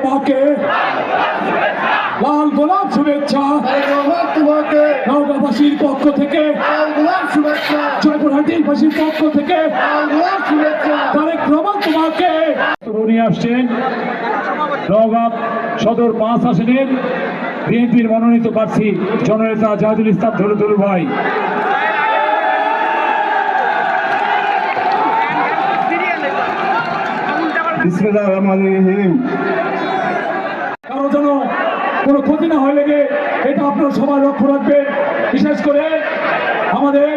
তোমাকে লাল গোলাপ শুভেচ্ছা তোমাকে নওগাঁবাসীর পক্ষ থেকে, লাল গোলাপ শুভেচ্ছা, জয়পুরহাটির বাসীর পক্ষ থেকে লাল গোলাপ শুভেচ্ছা। তারেক রহমান তোমাকে নিয়ে আসছেন নওগাঁ সদর 5 আসনের বিএনপির মনোনীত প্রার্থী জননেতা জাহিদুল ইসলাম ধরুদুল ভাই। বিসমিল্লাহির রহমানির রহিম। কারো যেন কোনো ক্ষতি না হয় লেগে এটা আপনারা সবাই লক্ষ্য রাখবেন। বিশেষ করে আমাদের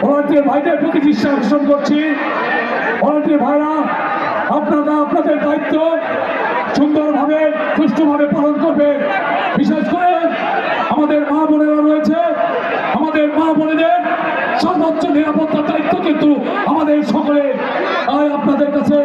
ভলান্টিয়ার ভাইদের প্রতি দৃষ্টি আকর্ষণ করছি। ভলান্টিয়ার ভাইরা আপনারা আপনাদের দায়িত্ব সুন্দরভাবে সুষ্ঠুভাবে পালন করবেন। বিশেষ করে আমাদের মা বোনেরা রয়েছে, আমাদের মা বোনেদের সর্বোচ্চ নিরাপত্তার দায়িত্ব কিন্তু আমাদের সকলে। তাই আপনাদের কাছে